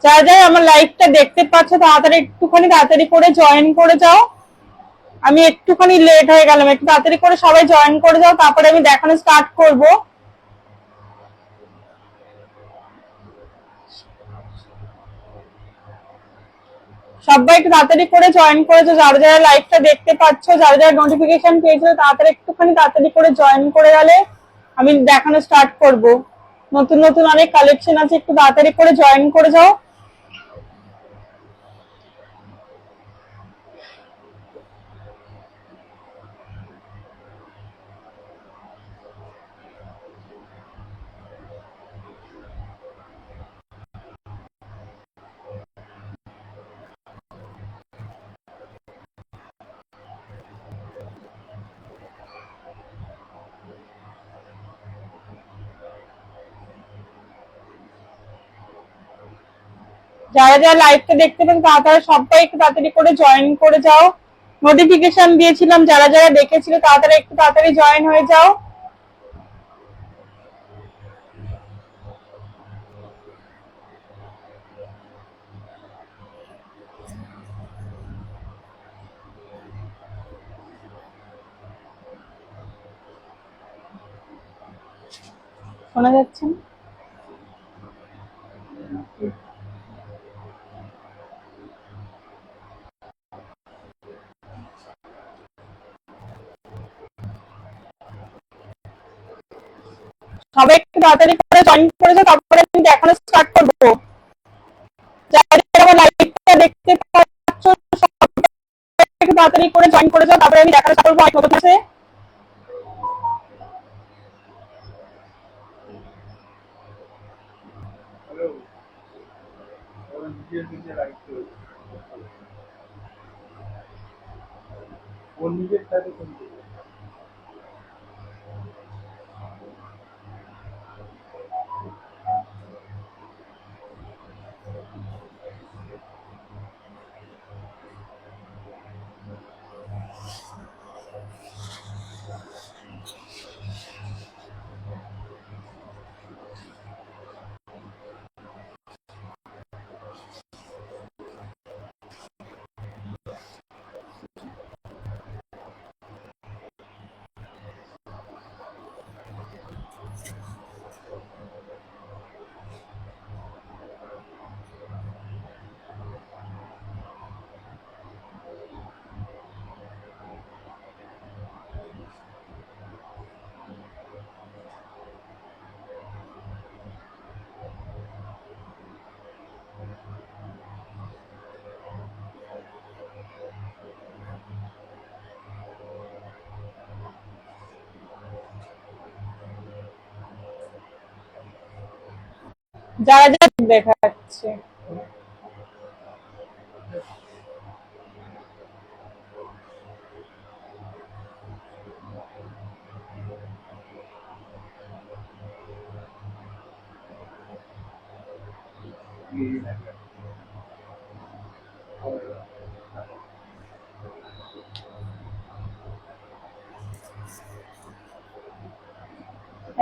যারা যারা আমার লাইভটা দেখতে পাচ্ছ তাড়াতাড়ি একটুখানি তাড়াতাড়ি করে জয়েন করে যাও। আমি একটুখানি লেট হয়ে গেলাম, একটু তাড়াতাড়ি করে সবাই জয়েন করে যাও, তারপরে আমি দেখানো স্টার্ট করব। সবাই একটু তাড়াতাড়ি করে জয়েন করে যাও, যারা যারা লাইভটা দেখতে পাচ্ছ, যারা যারা নোটিফিকেশন পেয়েছো তাড়াতাড়ি একটুখানি তাড়াতাড়ি করে জয়েন করে গেলে আমি দেখানো স্টার্ট করব। নতুন নতুন অনেক কালেকশন আছে, একটু তাড়াতাড়ি করে জয়েন করে যাও। যারা যারা লাইভটা দেখতে পান তাড়াতাড়ি সবাই একটু তাড়াতাড়ি করে জয়েন করে যাও। নোটিফিকেশন দিয়েছিলাম, যারা যারা দেখেছিল তাড়াতাড়ি একটু তাড়াতাড়ি জয়েন হয়ে যাও। শোনা যাচ্ছে না? সবাই একটু তাড়াতাড়ি করে জয়েন করে যাও, তারপরে আমি দেখানো স্টার্ট করবো। যারা যারা আমার লাইভটা দেখতে পাচ্ছ সবাই একটু তাড়াতাড়ি করে জয়েন করে যাও, তারপরে আমি দেখানো স্টার্ট করবো। অনেক নতুন আছে। যারা যারা দেখাচ্ছে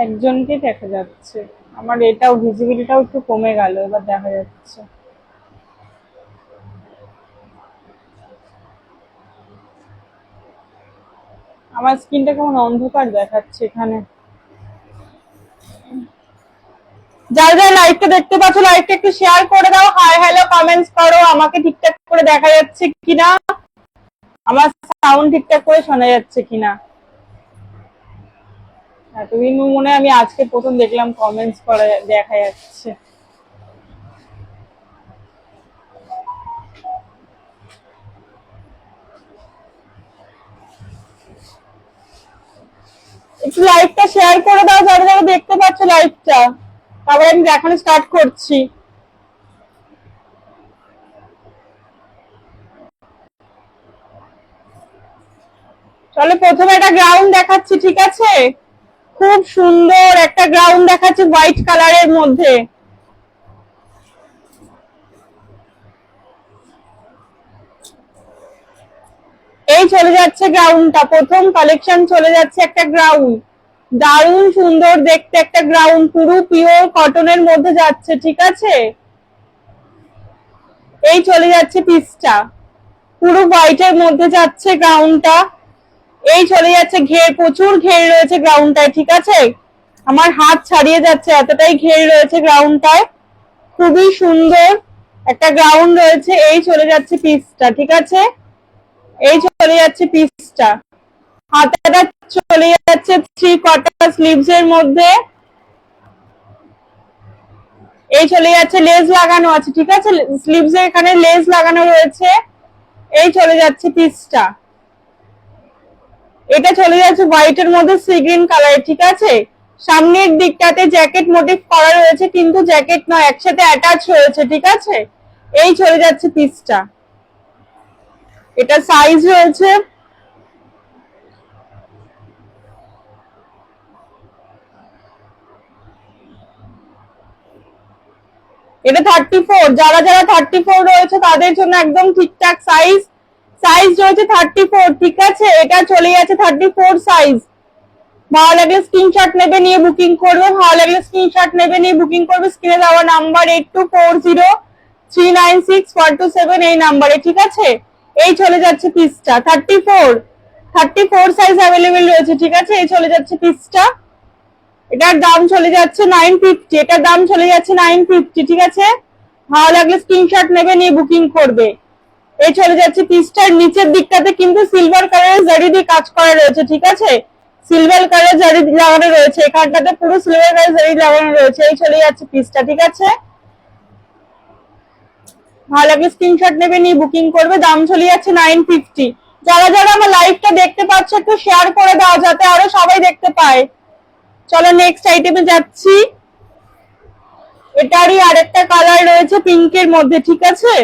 একজনকে দেখা যাচ্ছে। আমার এটাও ভিজিবিলিটাও একটু কমে গেল, এবার দেখা যাচ্ছে। আমার স্ক্রিনটা কেমন অন্ধকার দেখাচ্ছে এখানে। যারা যারা লাইভটা দেখতে পাচ্ছ লাইভটা একটু শেয়ার করে দাও, হাই হ্যালো কমেন্টস করো, আমাকে ঠিকঠাক করে দেখা যাচ্ছে কিনা, আমার সাউন্ড ঠিকঠাক করে শোনা যাচ্ছে কিনা। এতদিন মনে হয় আমি আজকে প্রথম দেখলাম কমেন্টস করা দেখা যাচ্ছে। একটু লাইভটা শেয়ার করে দাও যারা যারা দেখতে পাচ্ছ লাইভটা, তারপরে আমি দেখানো স্টার্ট করছি। চলো প্রথমে একটা গ্রাউন্ড দেখাচ্ছি, ঠিক আছে? খুব সুন্দর একটা গ্রাউন্ড দেখাচ্ছি হোয়াইট কালারের মধ্যে। এই চলে যাচ্ছে গ্রাউন্ডটা, প্রথম কালেকশন চলে যাচ্ছে একটা গ্রাউন্ড, দারুণ সুন্দর দেখতে একটা গ্রাউন্ড, পুরো পিওর কটনের মধ্যে যাচ্ছে, ঠিক আছে? এই চলে যাচ্ছে পিসটা, পুরো হোয়াইটের মধ্যে যাচ্ছে গ্রাউন্ডটা। এই চলে যাচ্ছে ঘের, প্রচুর ঘের রয়েছে গ্রাউন্ডটায়, ঠিক আছে, আমার হাত ছাড়িয়ে যাচ্ছে এতটাই ঘের রয়েছে গ্রাউন্ডটায়, খুবই সুন্দর একটা গ্রাউন্ড রয়েছে। এই চলে যাচ্ছে পিসটা, ঠিক আছে, এই চলে যাচ্ছে পিসটা। হাতাটা চলে যাচ্ছে 3/4 স্লিভস এর মধ্যে। এই চলে যাচ্ছে, লেস লাগানো আছে, ঠিক আছে, স্লিভস এর এখানে লেস লাগানো রয়েছে। এই চলে যাচ্ছে পিসটা, এটা চলে যাচ্ছে হোয়াইটের মধ্যে সি গ্রিন কালার, ঠিক আছে। সামনের দিকটাতে জ্যাকেট মোটিভ করা রয়েছে, কিন্তু জ্যাকেট নয়, একসাথে অ্যাটাচ রয়েছে, ঠিক আছে। এই চলে যাচ্ছে পিসটা, এটা সাইজ রয়েছে এটা 34, যারা যারা 34 রয়েছে তাদের জন্য একদম ঠিকঠাক সাইজ, সাইজ রয়েছে 34, ঠিক আছে, এটা চলে যাচ্ছে 34 সাইজ। ভালো লাগলে স্ক্রিনশট নেবে, নিয়ে বুকিং করবে, ভালো লাগলে স্ক্রিনশট নেবে, নিয়ে বুকিং করবে। স্ক্রিনে দেওয়া নাম্বার 8240396427 এই নাম্বারে, ঠিক আছে। এই চলে যাচ্ছে পিসটা 34 সাইজ অ্যাভেলেবেল রয়েছে, ঠিক আছে। এই চলে যাচ্ছে পিসটা, এটার দাম চলে যাচ্ছে 950, এটার দাম চলে যাচ্ছে 950, ঠিক আছে। ভালো লাগলে স্ক্রিনশট নেবে, নিয়ে বুকিং করবে। এই চলে যাচ্ছে পিসটার নিচের দিকটাতে কিন্তু সিলভার কালারের জারি দিয়ে কাজ করা রয়েছে, ঠিক আছে, সিলভার কালারের জারি লাগানো রয়েছে, এখানটাতে পুরো সিলভার কালারের জারি লাগানো রয়েছে। এই চলে যাচ্ছে পিসটা, ঠিক আছে। ভালো লাগলে স্ক্রিনশট নেবে, নিয়ে বুকিং করবে। দাম চলে যাচ্ছে 950। যারা যারা আমার লাইভটা দেখতে পাচ্ছে একটু শেয়ার করে দাও, যাতে আরো সবাই দেখতে পায়। চলো নেক্সট আইটেমে যাচ্ছি। এটারই আরেকটা কালার রয়েছে পিঙ্কের মধ্যে, ঠিক আছে।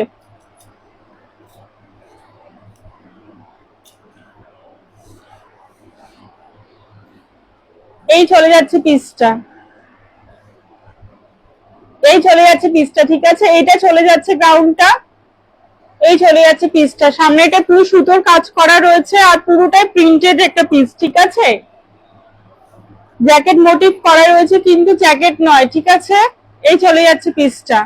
এই চলে যাচ্ছে পিসটা, এই চলে যাচ্ছে পিসটা, ঠিক আছে। এইটা চলে যাচ্ছে গ্রাউন্ডটা, এই চলে যাচ্ছে পিসটা। সামনে এটা পুরো সুতোর কাজ করা রয়েছে, আর পুরোটাই প্রিন্টেড একটা পিস, ঠিক আছে। জ্যাকেট মোটিভ করা রয়েছে, কিন্তু জ্যাকেট নয়, ঠিক আছে। এই চলে যাচ্ছে পিসটা,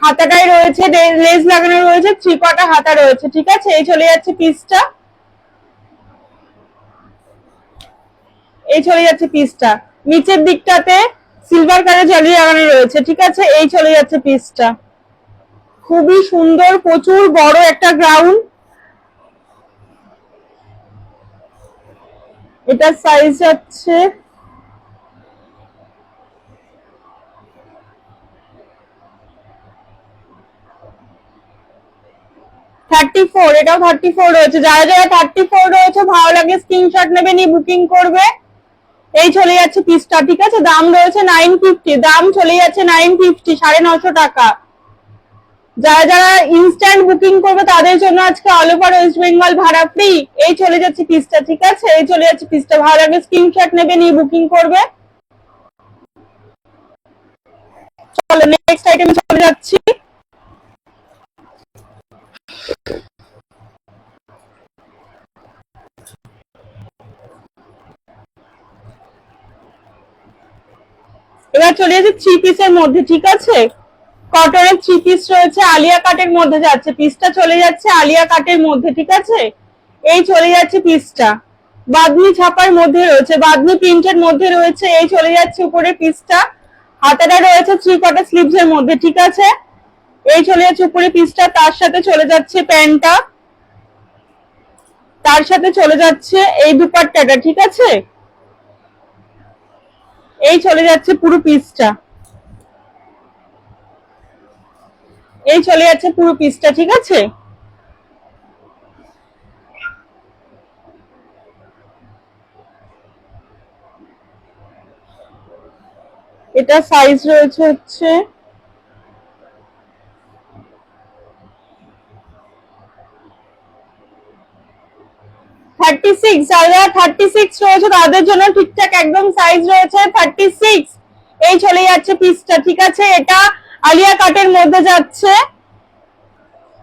হাতাটাই রয়েছে লেস লাগানো রয়েছে, 3/4 হাতা রয়েছে, ঠিক আছে। এই চলে যাচ্ছে পিসটা, এই চলে যাচ্ছে পিসটা। নিচের দিকটাতে সিলভার কালার জালি লাগানো রয়েছে, ঠিক আছে। এই চলে যাচ্ছে পিসটা, খুবই সুন্দর, প্রচুর বড় একটা গ্রাউন্ড। এটার সাইজ হচ্ছে 34, এটাও 34 রয়েছে। যারা যারা 34 রয়েছে ভালো লাগলে স্ক্রিনশট নেবে, নিয়ে বুকিং করবে। এই চলে যাচ্ছে পিসটা, ঠিক আছে। দাম রয়েছে 950, দাম চলে যাচ্ছে 950, 950 টাকা। যারা যারা ইনস্ট্যান্ট বুকিং করবে তাদের জন্য আজকে অল ওভার ওয়েস্ট বেঙ্গল ভাড়া ফ্রি। এই চলে যাচ্ছে পিসটা, ঠিক আছে। এই চলে যাচ্ছে পিসটা, ভালো লাগলে স্ক্রিনশট নেবে, নিয়ে বুকিং করবে। চলো নেক্সট আইটেমে চলে যাচ্ছি। এবার চলে যাচ্ছে 3 পিসের মধ্যে, ঠিক আছে। কটনের 3 পিস রয়েছে, আলিয়া কাটের মধ্যে যাচ্ছে পিসটা, চলে যাচ্ছে আলিয়া কাটের মধ্যে, ঠিক আছে। এই চলে যাচ্ছে পিসটা, বাদনি ছাপার মধ্যে রয়েছে, বাদনি প্রিন্টের মধ্যে রয়েছে। এই চলে যাচ্ছে উপরে পিসটা, হাতাটা রয়েছে 3/4 স্লিভস এর মধ্যে, ঠিক আছে। এই চলে যাচ্ছে উপরে পিসটা, তার সাথে চলে যাচ্ছে প্যান্টটা, তার সাথে চলে যাচ্ছে এই দুপাট্টাটা, ঠিক আছে। এই চলে যাচ্ছে পুরো পিসটা, এই চলে যাচ্ছে পুরো পিসটা, ঠিক আছে। এটা সাইজ রয়েছে হচ্ছে 36, যারা 36 রয়েছে তাদের জন্য ঠিকঠাক একদম সাইজ রয়েছে 36। এই চলে যাচ্ছে পিসটা, ঠিক আছে। এটা আলিয়া কাটের মধ্যে যাচ্ছে,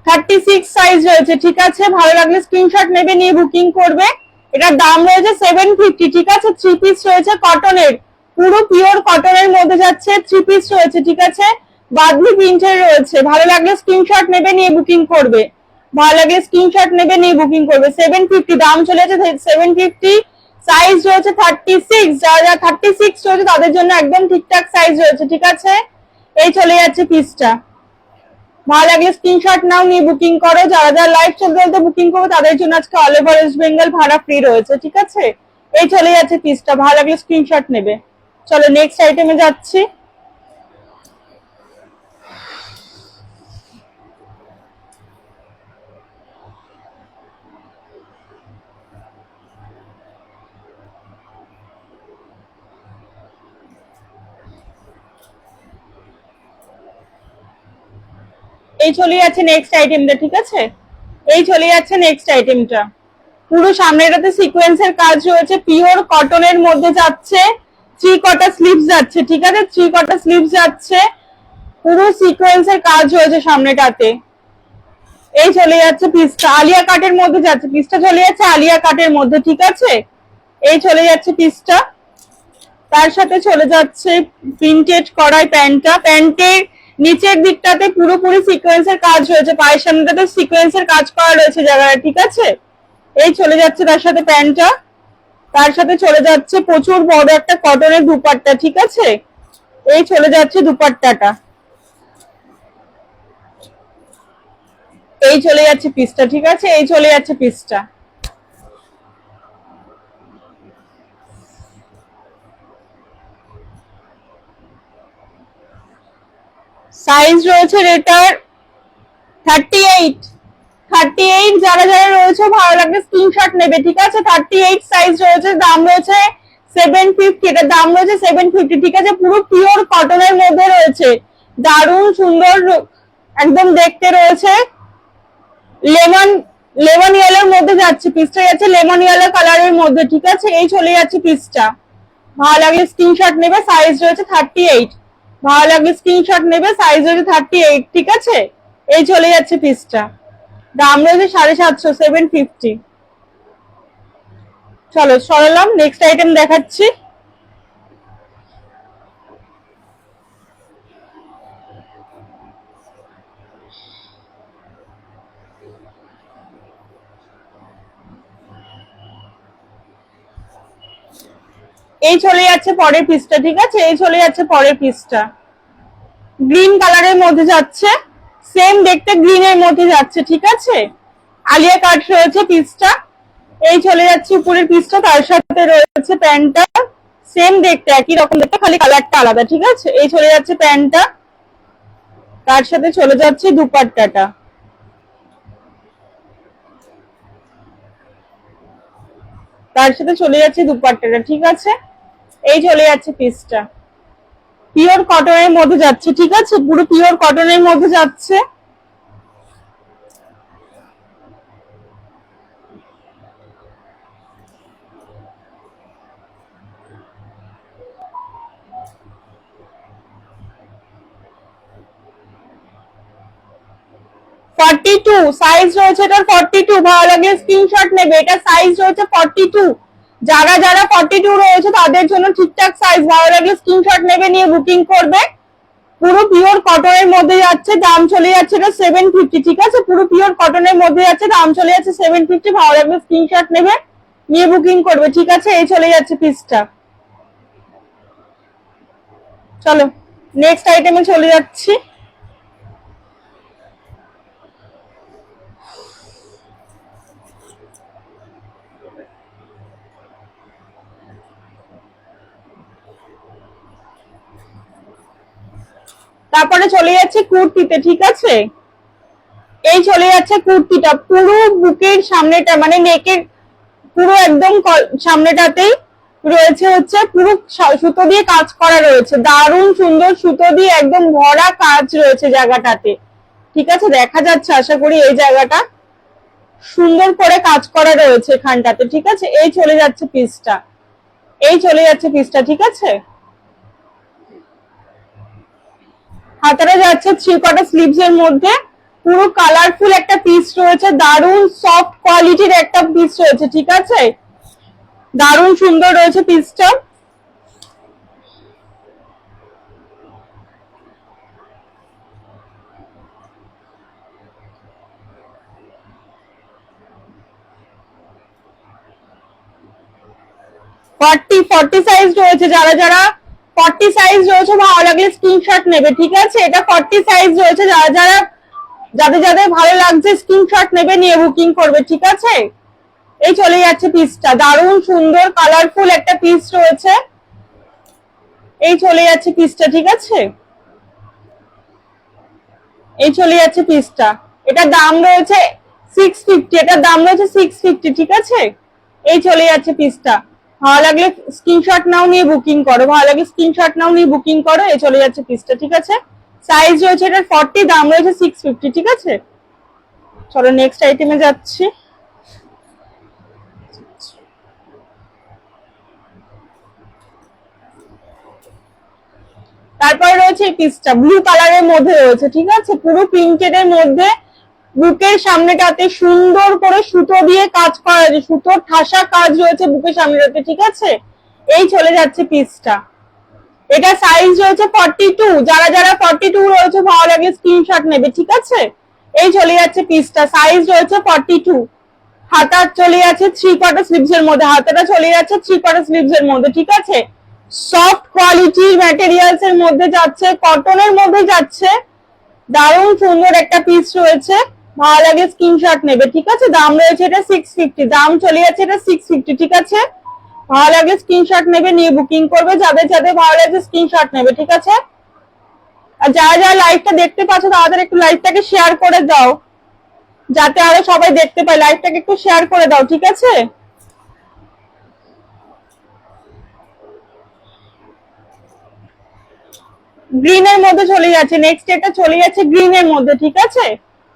36 সাইজ রয়েছে, ঠিক আছে। ভালো লাগলে স্ক্রিনশট নেবে, নিয়ে বুকিং করবে। এটার দাম রয়েছে 750, ঠিক আছে। 3 পিস রয়েছে কটনের, পুরো পিওর কটনের মধ্যে যাচ্ছে, 3 পিস রয়েছে, ঠিক আছে। বাদলি প্রিন্টের রয়েছে, ভালো লাগলে স্ক্রিনশট নেবে, নিয়ে বুকিং করবে। ভালো লাগলে স্ক্রিনশট নেবে, নিয়ে বুকিং করবে। 750 দাম চলে যাচ্ছে 750। সাইজ রয়েছে 36, যারা 36 রয়েছে তাদের জন্য একদম ঠিকঠাক সাইজ রয়েছে, ঠিক আছে। এই চলে যাচ্ছে পিসটা। ভালো লাগলে স্ক্রিনশট নাও, নিয়ে বুকিং করো। যারা যারা লাইভ চলতে চলতে বুকিং করবে তাদের জন্য আজকে অল ওভার ওয়েস্ট বেঙ্গল ভাড়া ফ্রি রয়েছে, ঠিক আছে। এই চলে যাচ্ছে পিসটা, ভালো লাগলে স্ক্রিনশট নেবে। চলো নেক্সট আইটেমে যাচ্ছি। এই চলে যাচ্ছে নেক্সট আইটেমটা, ঠিক আছে। এই চলে যাচ্ছে নেক্সট আইটেমটা। পুরো সামনেটাতে সিকোয়েন্সের কাজ রয়েছে, পিওর কটনের মধ্যে যাচ্ছে, 3 কটা স্লিভস যাচ্ছে, ঠিক আছে। 3 কটা স্লিভস যাচ্ছে, পুরো সিকোয়েন্সের কাজ রয়েছে সামনেটাতে। এই চলে যাচ্ছে পিসটা, আলিয়া কাটের মধ্যে যাচ্ছে, পিসটা চলে যাচ্ছে আলিয়া কাটের মধ্যে, ঠিক আছে। এই চলে যাচ্ছে পিসটা। তার সাথে চলে যাচ্ছে প্রিন্টেড করাই প্যান্টটা। প্যান্টের নিচের দিকটাতে পুরোপুরি সিকোয়েন্সের কাজ রয়েছে, পায়ের সামনেটাতে সিকোয়েন্সের কাজ করা রয়েছে জায়গাটা, ঠিক আছে। এই চলে যাচ্ছে তার সাথে প্যান্টটা। তার সাথে চলে যাচ্ছে প্রচুর বড় একটা কটনের দুপাট্টা, ঠিক আছে। এই চলে যাচ্ছে দুপাট্টাটা। এই চলে যাচ্ছে পিসটা, ঠিক আছে। এই চলে যাচ্ছে পিসটা। সাইজ রয়েছে এটার 38। 38 যারা যারা রয়েছে ভালো লাগবে স্ক্রিনশট নেবে, ঠিক আছে। 38 সাইজ রয়েছে, দাম রয়েছে 750। এটার দাম রয়েছে 750, ঠিক আছে। পুরো পিওর কটনের মধ্যে রয়েছে, দারুণ সুন্দর একদম দেখতে রয়েছে। লেমন লেমন ইয়েলোর মধ্যে যাচ্ছে পিসটা, যাচ্ছে লেমন ইয়েলো কালারের মধ্যে, ঠিক আছে। এই চলে যাচ্ছে পিসটা। ভালো লাগলে স্ক্রিনশট নেবে, সাইজ রয়েছে 38। ভালো লাগলে স্ক্রিনশট নেবে, সাইজ রয়েছে 38, ঠিক আছে। এই চলে যাচ্ছে পিসটা, দাম রয়েছে 750, 750। চলো সরালাম, নেক্সট আইটেম দেখাচ্ছি। এই চলে যাচ্ছে পরের পিসটা, ঠিক আছে। এই চলে যাচ্ছে পরের পিসটা, গ্রিন কালারের মধ্যে যাচ্ছে, সেম দেখতে গ্রিনের মধ্যে যাচ্ছে, ঠিক আছে। আলিয়া কাট রয়েছে পিসটা। এই চলে যাচ্ছে উপরের পিসটা, তার সাথে রয়েছে প্যান্টটা, সেম দেখতে একই রকম দেখতে, খালি কালারটা আলাদা, ঠিক আছে। এই চলে যাচ্ছে প্যান্টটা। তার সাথে চলে যাচ্ছে দুপাট্টাটা। তার সাথে চলে যাচ্ছে দুপাট্টাটা, ঠিক আছে। এই চলে যাচ্ছে পিসটা, পিওর কটনের মধ্যে যাচ্ছে, ঠিক আছে। পুরো পিওর কটনের মধ্যে যাচ্ছে। সাইজ রয়েছে এটার 42। ভালো লাগলে স্ক্রিনশট নেবে, এটা সাইজ রয়েছে 42। যারা যারা 42 রয়েছে তাদের জন্য ঠিকঠাক সাইজ, ভালো লাগলে স্ক্রিনশট নেবে, নিয়ে বুকিং করবে। পুরো পিওর কটনের মধ্যে যাচ্ছে, দাম চলে যাচ্ছে এটা 750, ঠিক আছে। পুরো পিওর কটনের মধ্যে যাচ্ছে, দাম চলে যাচ্ছে 750। ভালো লাগলে স্ক্রিনশট নেবে, নিয়ে বুকিং করবে, ঠিক আছে। এই চলে যাচ্ছে পিসটা। চলো নেক্সট আইটেমে চলে যাচ্ছি। তারপরে চলে যাচ্ছে কুর্তিতে, ঠিক আছে। এই চলে যাচ্ছে কুর্তিটা, পুরো বুকের সামনেটা মানে নেকের পুরো একদম সামনেটাতেই রয়েছে হচ্ছে পুরো সুতো দিয়ে কাজ করা রয়েছে, দারুণ সুন্দর সুতো দিয়ে একদম ভরা কাজ রয়েছে জায়গাটাতে, ঠিক আছে। দেখা যাচ্ছে আশা করি এই জায়গাটা সুন্দর করে কাজ করা রয়েছে এখানটাতে, ঠিক আছে। এই চলে যাচ্ছে পিসটা। এই চলে যাচ্ছে পিসটা, ঠিক আছে। হাতাটা যাচ্ছে 3 কোয়ার্টার স্লিভস এর মধ্যে, পুরো কালারফুল একটা পিস রয়েছে, দারুণ সফট কোয়ালিটির একটা পিস রয়েছে, ঠিক আছে। দারুণ সুন্দর রয়েছে পিসটা। 40 সাইজ রয়েছে, যারা যারা 40 সাইজ রয়েছে ভালো লাগলে স্ক্রিনশট নেবে, ঠিক আছে? এটা 40 সাইজ রয়েছে, যারা যারা যাদের যাদের ভালো লাগছে স্ক্রিনশট নেবে, নিয়ে বুকিং করবে, ঠিক আছে? এই চলে যাচ্ছে পিসটা, দারুণ সুন্দর কালারফুল একটা পিস রয়েছে। এই চলে যাচ্ছে পিসটা, ঠিক আছে? এই চলে যাচ্ছে পিসটা, এটার দাম রয়েছে 650, এটার দাম রয়েছে 650, ঠিক আছে? এই চলে যাচ্ছে পিসটা, ভালো লাগলে স্ক্রিনশট নাও, নিয়ে বুকিং করো, ভালো লাগলে স্ক্রিনশট নাও, নিয়ে বুকিং করো। এই চলে যাচ্ছে পিসটা, ঠিক আছে? সাইজ রয়েছে এটার 40, দাম রয়েছে 650, ঠিক আছে? চলো নেক্সট আইটেমে যাচ্ছি। তারপরে রয়েছে এই পিসটা, ব্লু কালারের মধ্যে রয়েছে, ঠিক আছে? পুরো প্রিন্টেড এর মধ্যে বুকের সামনেটাতে সুন্দর করে সুতো দিয়ে কাজ করা আছে, সুতোর ঠাসা কাজ রয়েছে বুকের সামনেটাতে, ঠিক আছে? এই চলে যাচ্ছে পিসটা, এটা সাইজ রয়েছে 42, যারা যারা 42 রয়েছে ভালো লাগে স্ক্রিনশট নেবে, ঠিক আছে? এই চলে যাচ্ছে পিসটা, সাইজ রয়েছে 42। হাতা চলে যাচ্ছে 3/4 স্লিভস এর মধ্যে, হাতাটা চলে যাচ্ছে 3/4 স্লিভস এর মধ্যে, ঠিক আছে? সফট কোয়ালিটির ম্যাটেরিয়ালস এর মধ্যে যাচ্ছে, কটনের মধ্যে যাচ্ছে, দারুণ সুন্দর একটা পিস রয়েছে, ভালো লাগে স্ক্রিনশট নেবে, ঠিক আছে? দাম রয়েছে এটা 650, দাম চলে যাচ্ছে এটা 650, ঠিক আছে? ভালো লাগে স্ক্রিনশট নেবে, নিয়ে বুকিং করবে, যাদের যাদের ভালো লাগে স্ক্রিনশট নেবে, ঠিক আছে? আর যারা যারা লাইভটা দেখতে পাচ্ছ তাদের একটু লাইভটাকে শেয়ার করে দাও, যাতে আরো সবাই দেখতে পায়, লাইভটাকে একটু শেয়ার করে দাও, ঠিক আছে? গ্রিন এর মধ্যে চলে যাচ্ছে, নেক্সট এটা চলে যাচ্ছে গ্রিন এর মধ্যে, ঠিক আছে?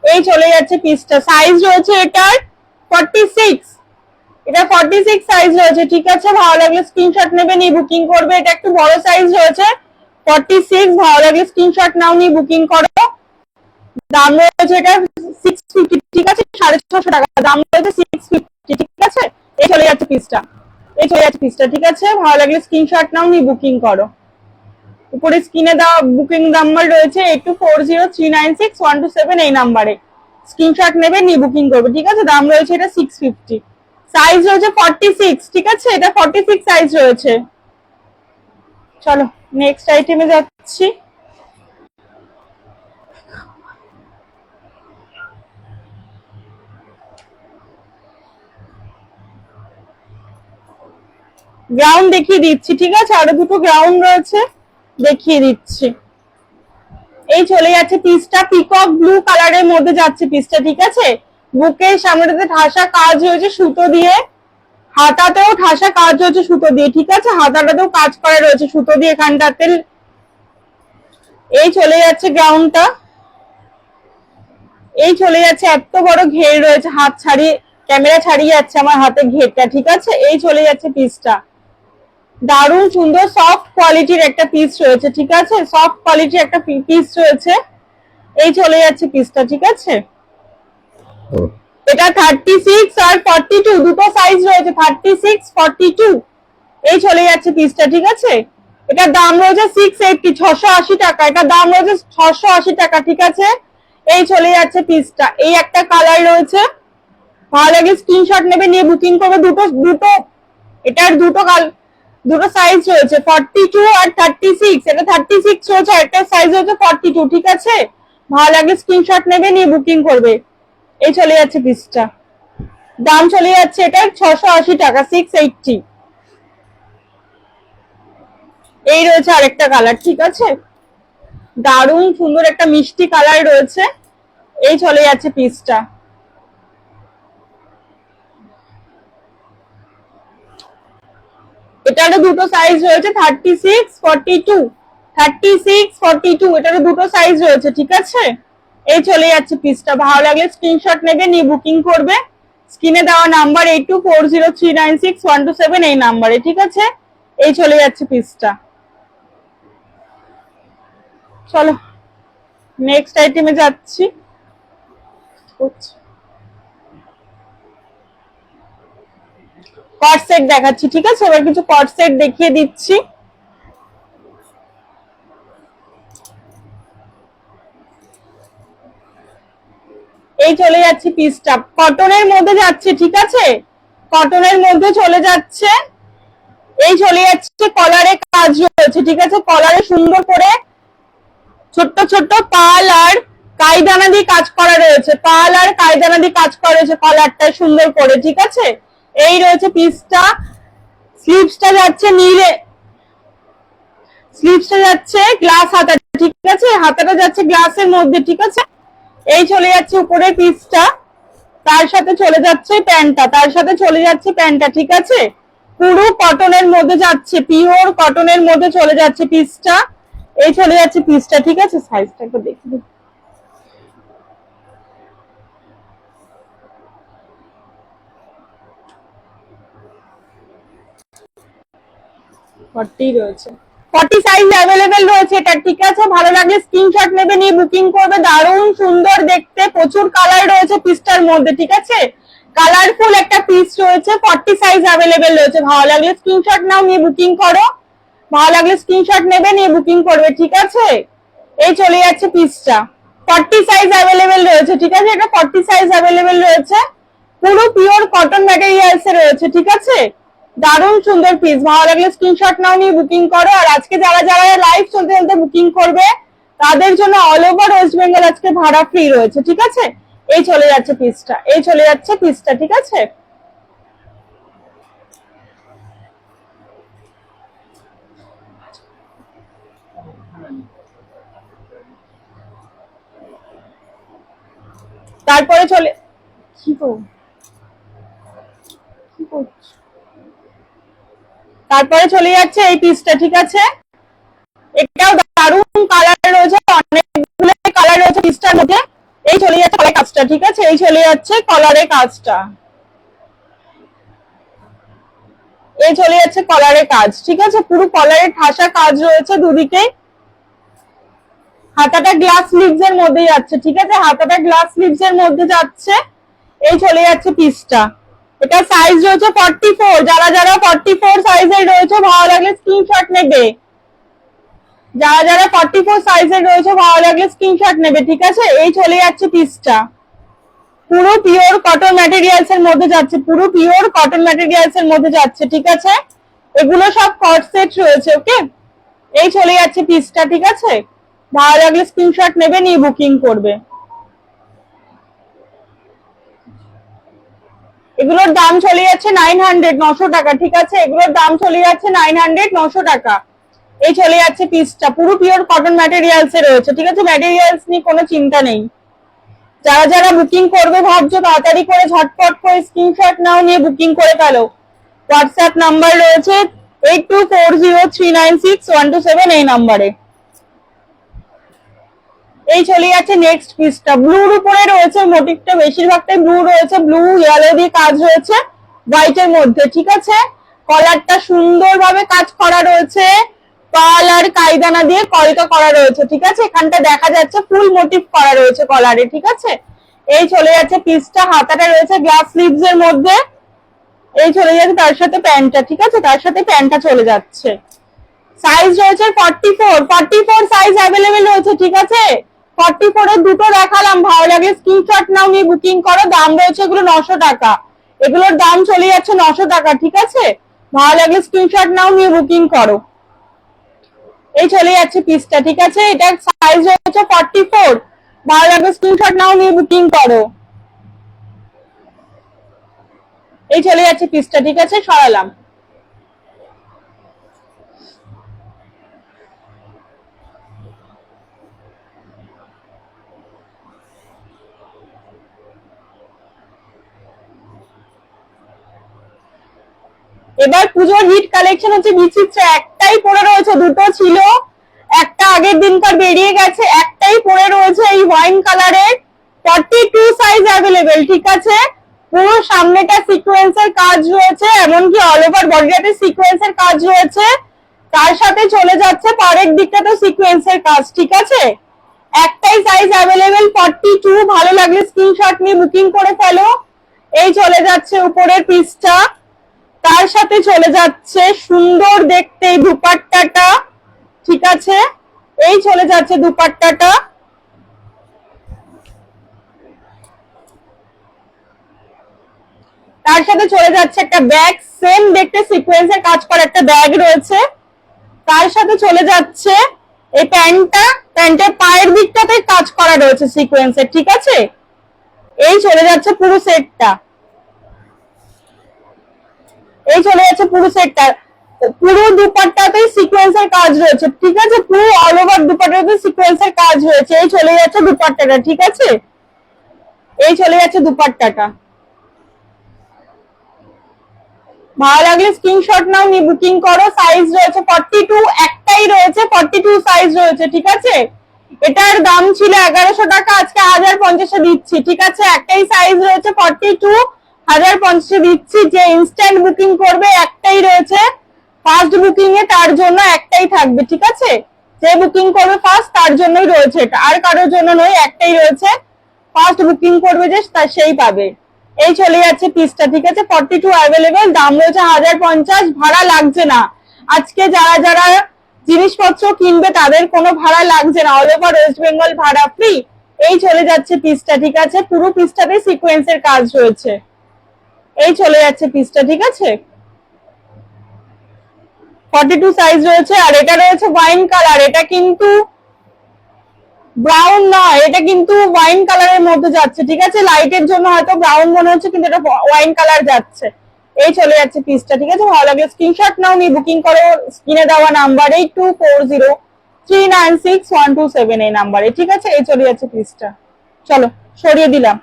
এই চলে যাচ্ছে পিসটা, সাইজ রয়েছে এটার 46, এটা 46 সাইজ রয়েছে, ঠিক আছে? ভালো লাগলে স্ক্রিনশট নেবে, নিয়ে বুকিং করবে, এটা একটু বড় সাইজ রয়েছে 46, ভালো লাগলে স্ক্রিনশট নাও, নিয়ে বুকিং করো। দাম রয়েছে এটা 650, ঠিক আছে? 650 টাকা দাম রয়েছে, 650, ঠিক আছে? এই চলে যাচ্ছে পিসটা, এই চলে যাচ্ছে পিসটা, ঠিক আছে? ভালো লাগলে স্ক্রিনশট নাও, নিয়ে বুকিং করো। উপরে স্ক্রিনে দেওয়া বুকিং নাম্বার রয়েছে 8240396127, এই নাম্বারে স্ক্রিনশট নেবে, নিয়ে বুকিং করবে, ঠিক আছে? দাম রয়েছে এটা 650, সাইজ রয়েছে 46, ঠিক আছে? এটা 46 সাইজ রয়েছে। চলো নেক্সট আইটেমে যাচ্ছি। গ্রাউন্ড দেখিয়ে দিচ্ছি, ঠিক আছে? আরো দুটো গ্রাউন্ড রয়েছে, দেখিয়ে দিচ্ছি। এই চলে যাচ্ছে পিসটা, পিকক ব্লু কালারের মধ্যে যাচ্ছে পিসটা, ঠিক আছে? বুকের সামনেটাতে ঠাসা কাজ হয়েছে সুতো দিয়ে, হাতাতেও ঠাসা কাজ হয়েছে সুতো দিয়ে, ঠিক আছে? হাতাটাতেও কাজ করা রয়েছে সুতো দিয়ে এখানটাতে। এই চলে যাচ্ছে গ্রাউন্ডটা, এই চলে যাচ্ছে, এত বড় ঘের রয়েছে, হাত ছাড়িয়ে ক্যামেরা ছাড়িয়ে যাচ্ছে আমার হাতে ঘেরটা, ঠিক আছে? এই চলে যাচ্ছে পিসটা, দারুণ সুন্দর সফট কোয়ালিটির একটা পিস রয়েছে, ঠিক আছে? সফট কোয়ালিটির একটা পিস রয়েছে, এই চলে যাচ্ছে পিসটা, ঠিক আছে? এটা 36 আর 42 দুটো সাইজ রয়েছে, 36 42, এই চলে যাচ্ছে পিসটা, ঠিক আছে? এটার দাম রয়েছে 680, 680 টাকা, এটার দাম রয়েছে 680 টাকা, ঠিক আছে? এই চলে যাচ্ছে পিসটা, এই একটা কালার রয়েছে, ভালো লাগে স্ক্রিনশট নেবে, নিয়ে বুকিং করবে। দুটো দুটো এটার দুটো সাইজ রয়েছে 42 আর 36, এটা 36 রয়েছে, একটা সাইজ রয়েছে 42, ঠিক আছে? ভালো লাগে স্ক্রিনশট নেবে, নিয়ে বুকিং করবে। এই চলে যাচ্ছে পিসটা, দাম চলে যাচ্ছে এটার 680 টাকা, 680। এই রয়েছে আরেকটা কালার, ঠিক আছে? দারুণ সুন্দর একটা মিষ্টি কালার রয়েছে, এই চলে যাচ্ছে পিসটা। এটারও দুটো সাইজ রয়েছে 36 42, 36 42, এটারও দুটো সাইজ রয়েছে, ঠিক আছে? এই চলে যাচ্ছে পিসটা, ভালো লাগলে স্ক্রিনশট নেবে, নিয়ে বুকিং করবে। স্ক্রিনে দেওয়া নাম্বার 8240396127, এই নাম্বারে, ঠিক আছে? এই চলে যাচ্ছে পিসটা। চলো নেক্সট আইটেমে যাচ্ছি। কট সেট দেখাচ্ছি, ঠিক আছে? এবার কিছু কট সেট দেখিয়ে দিচ্ছি। এই চলে যাচ্ছে পিসটা, কটনের মধ্যে যাচ্ছে, ঠিক আছে? কটনের মধ্যে চলে যাচ্ছে, এই চলে যাচ্ছে কলারে কাজ রয়েছে, ঠিক আছে। কলারে সুন্দর করে ছোট্ট ছোট্ট পাল আর কাইদানা দিয়ে কাজ করা রয়েছে, পাল আর কাইদানা দিয়ে কাজ করা রয়েছে কলারটা সুন্দর করে, ঠিক আছে। এই রয়েছে পিসটা। স্লিভসটা যাচ্ছে নীলে, স্লিভসটা যাচ্ছে গ্লাস হাতা, ঠিক আছে। হাতাটা যাচ্ছে গ্লাসের মধ্যে, ঠিক আছে। এই চলে যাচ্ছে উপরে পিসটা, তার সাথে চলে যাচ্ছে প্যান্টটা, তার সাথে চলে যাচ্ছে প্যান্টটা, ঠিক আছে। পুরো কটনের মধ্যে যাচ্ছে, পিওর কটনের মধ্যে চলে যাচ্ছে পিসটা। এই চলে যাচ্ছে পিসটা, ঠিক আছে। সাইজটা একটু দেখি, 40 রয়েছে, 40 সাইজ অ্যাভেলেবেল রয়েছে এটা, ঠিক আছে। ভালো লাগলে স্ক্রিনশট নেবে, নিয়ে বুকিং করবে। দারুণ সুন্দর দেখতে, প্রচুর কালার রয়েছে পিসটার মধ্যে, ঠিক আছে। কালারফুল একটা পিস রয়েছে, 40 সাইজ অ্যাভেলেবেল রয়েছে। ভালো লাগলে স্ক্রিনশট নাও, নিয়ে বুকিং করো। ভালো লাগলে স্ক্রিনশট নেবে, নিয়ে বুকিং করবে, ঠিক আছে। এই চলে যাচ্ছে পিসটা, 40 সাইজ অ্যাভেলেবেল রয়েছে, ঠিক আছে। এটা 40 সাইজ অ্যাভেলেবেল রয়েছে, পুরো পিওর কটন ম্যাটেরিয়ালস এ রয়েছে, ঠিক আছে। দারুণ সুন্দর পিস। ভালো লাগলে স্ক্রিনশট নাও, নিয়ে বুকিং করো। আর আজকে যারা যারা লাইভ চলতে চলতে বুকিং করবে তাদের জন্য অল ওভার ওয়েস্ট বেঙ্গল আজকে ভাড়া ফ্রি রয়েছে, ঠিক আছে। এই চলে যাচ্ছে পিসটা, এই চলে যাচ্ছে পিসটা, ঠিক আছে। তারপরে চলে কি করছো, তারপরে চলে যাচ্ছে এই পিসটা, ঠিক আছে। এটাও দারুণ কালার রয়েছে, অনেকগুলো কালার রয়েছে পিসটার মধ্যে। এই চলে যাচ্ছে কলারের কাজটা, ঠিক আছে। এই চলে যাচ্ছে কলারের কাজটা, এই চলে যাচ্ছে কলারের কাজ, ঠিক আছে। পুরো কলারের ঠাসা কাজ রয়েছে দুদিকে। হাতাটা গ্লাস স্লিভস এর মধ্যে যাচ্ছে, ঠিক আছে। হাতাটা গ্লাস স্লিভস এর মধ্যে যাচ্ছে। এই চলে যাচ্ছে পিসটা। এটা সাইজ রয়েছে 44। যারা যারা 44 সাইজের রয়েছে ভালো লাগলে স্ক্রিনশট নেবে, যারা যারা 44 সাইজের রয়েছে ভালো লাগলে স্ক্রিনশট নেবে, ঠিক আছে। এই চলে যাচ্ছে পিসটা, পুরো পিওর কটন ম্যাটেরিয়ালস এর মধ্যে যাচ্ছে, পুরো পিওর কটন ম্যাটেরিয়ালস এর মধ্যে যাচ্ছে, ঠিক আছে। এগুলো সব কট সেট রয়েছে, ওকে। এই চলে যাচ্ছে পিসটা, ঠিক আছে। ভালো লাগলে স্ক্রিনশট নেবে, নিয়ে বুকিং করবে। এগুলোর দাম চলে যাচ্ছে 900, 900 টাকা, ঠিক আছে। এগুলোর দাম চলে যাচ্ছে 900, 900 টাকা। এই চলে যাচ্ছে পিসটা, পুরো পিওর কটন ম্যাটেরিয়ালস এ রয়েছে, ঠিক আছে। ম্যাটেরিয়ালস নিয়ে কোনো চিন্তা নেই। যারা যারা বুকিং করবে ভাবছো তাড়াতাড়ি করে ঝটপট করে স্ক্রিনশট নাও, নিয়ে বুকিং করে ফেলো। হোয়াটসঅ্যাপ নাম্বার রয়েছে 8240396127 এই নাম্বারে। এই চলে যাচ্ছে নেক্সট পিসটা, ব্লুর উপরে রয়েছে মোটিভটা, বেশিরভাগটাই ব্লু রয়েছে, ব্লু ইয়েলো দিয়ে কাজ রয়েছে হোয়াইটের মধ্যে, ঠিক আছে। কলারটা সুন্দরভাবে কাজ করা রয়েছে, পাল আর কাইদানা দিয়ে কলকা করা রয়েছে, ঠিক আছে। এখানটা দেখা যাচ্ছে ফুল মোটিভ করা রয়েছে কলারে, ঠিক আছে। এই চলে যাচ্ছে পিসটা। হাতাটা রয়েছে গ্লাস স্লিভস এর মধ্যে। এই চলে যাচ্ছে তার সাথে প্যান্টটা, ঠিক আছে। তার সাথে প্যান্টটা চলে যাচ্ছে। সাইজ রয়েছে 44, 44 সাইজ অ্যাভেলেবেল রয়েছে, ঠিক আছে। 44 এর দুটো দেখালাম, ভালো লাগে স্ক্রিনশট নাও, নিয়ে বুকিং করো। দাম রয়েছে এগুলো 900 টাকা, এগুলোর দাম চলে যাচ্ছে 900 টাকা, ঠিক আছে। ভালো লাগলে স্ক্রিনশট নাও, নিয়ে বুকিং করো। এই চলে যাচ্ছে পিসটা, ঠিক আছে। এটা সাইজ রয়েছে 44। ভালো লাগলে স্ক্রিনশট নাও, নিয়ে বুকিং করো। এই চলে যাচ্ছে পিসটা, ঠিক আছে। সরালাম। এবার পুজোর হিট কালেকশন হচ্ছে বিচিত্রা, একটাই পরে রয়েছে, দুটো ছিল, একটা আগের দিনকার বেরিয়ে গেছে, একটাই পরে রয়েছে এই ওয়াইন কালারের। 42 সাইজ অ্যাভেলেবেল, ঠিক আছে। পুরো সামনেটা সিকোয়েন্সের কাজ রয়েছে, এমনকি অল ওভার বডিটাতে সিকোয়েন্সের কাজ রয়েছে, তার সাথে চলে যাচ্ছে পাড়ের দিকটাতে সিকোয়েন্সের কাজ, ঠিক আছে। একটাই সাইজ অ্যাভেলেবেল 42। ভালো লাগলে স্ক্রিনশট নিয়ে বুকিং করে ফেলো। এই চলে যাচ্ছে উপরের পিসটা, তার সাথে চলে যাচ্ছে সুন্দর দেখতে এই দুপাট্টাটা, ঠিক আছে। এই চলে যাচ্ছে দুপাট্টাটা, তার সাথে চলে যাচ্ছে একটা ব্যাগ, সেম দেখতে সিকোয়েন্সের কাজ করা একটা ব্যাগ রয়েছে। তার সাথে চলে যাচ্ছে এই প্যান্টের পায়ের দিকটাতে কাজ করা রয়েছে সিকোয়েন্সের, ঠিক আছে। এই চলে যাচ্ছে পুরো সেটটা, এই চলে যাচ্ছে পুরো সেটটা। পুরো দুপাট্টাতেই সিকোয়েন্সের কাজ রয়েছে, ঠিক আছে। পুরো অল ওভার দুপাট্টাতে সিকোয়েন্সের কাজ রয়েছে। এই চলে যাচ্ছে দুপাট্টাটা, ঠিক আছে। এই চলে যাচ্ছে দুপাট্টাটা। ভালো লাগলে স্ক্রিনশট নাও, নি বুকিং করো। সাইজ রয়েছে 42, একটাই রয়েছে 42 সাইজ রয়েছে, ঠিক আছে। এটার দাম ছিল 1100 টাকা, আজকে 1050 দিচ্ছি, ঠিক আছে। একটাই সাইজ রয়েছে 42, 1050 দিচ্ছি। যে ইনস্ট্যান্ট বুকিং করবে একটাই রয়েছে, ফার্স্ট বুকিং এ তার জন্য একটাই থাকবে, ঠিক আছে। যে বুকিং করবে ফার্স্ট তার জন্যই রয়েছে এটা, আর কারোর জন্য নয়, একটাই রয়েছে। ফার্স্ট বুকিং করবে যে সেই পাবে। এই চলে যাচ্ছে পিসটা, ঠিক আছে। 42 অ্যাভেলেবেল, দাম রয়েছে 1050, ভাড়া লাগছে না। আজকে যারা যারা জিনিসপত্র কিনবে তাদের কোনো ভাড়া লাগছে না, অল ওভার ওয়েস্ট বেঙ্গল ভাড়া ফ্রি। এই চলে যাচ্ছে পিসটা, ঠিক আছে। পুরো পিসটাতে সিকোয়েন্সের কাজ রয়েছে। এই চলে যাচ্ছে পিসটা, ঠিক আছে। 42 সাইজ রয়েছে। আর এটা রয়েছে ওয়াইন কালার, এটা কিন্তু ব্রাউন নয়, এটা কিন্তু ওয়াইন কালারের মধ্যে যাচ্ছে, ঠিক আছে। লাইটের জন্য হয়তো ব্রাউন মনে হচ্ছে, কিন্তু এটা ওয়াইন কালার যাচ্ছে। এই চলে যাচ্ছে পিসটা, ঠিক আছে। ভালো লাগলে স্ক্রিনশট নাও, নি বুকিং করো স্ক্রিনে দেওয়া নাম্বার 8240396127 এই নাম্বারে, ঠিক আছে। এই চলে যাচ্ছে পিসটা। চলো সরিয়ে দিলাম।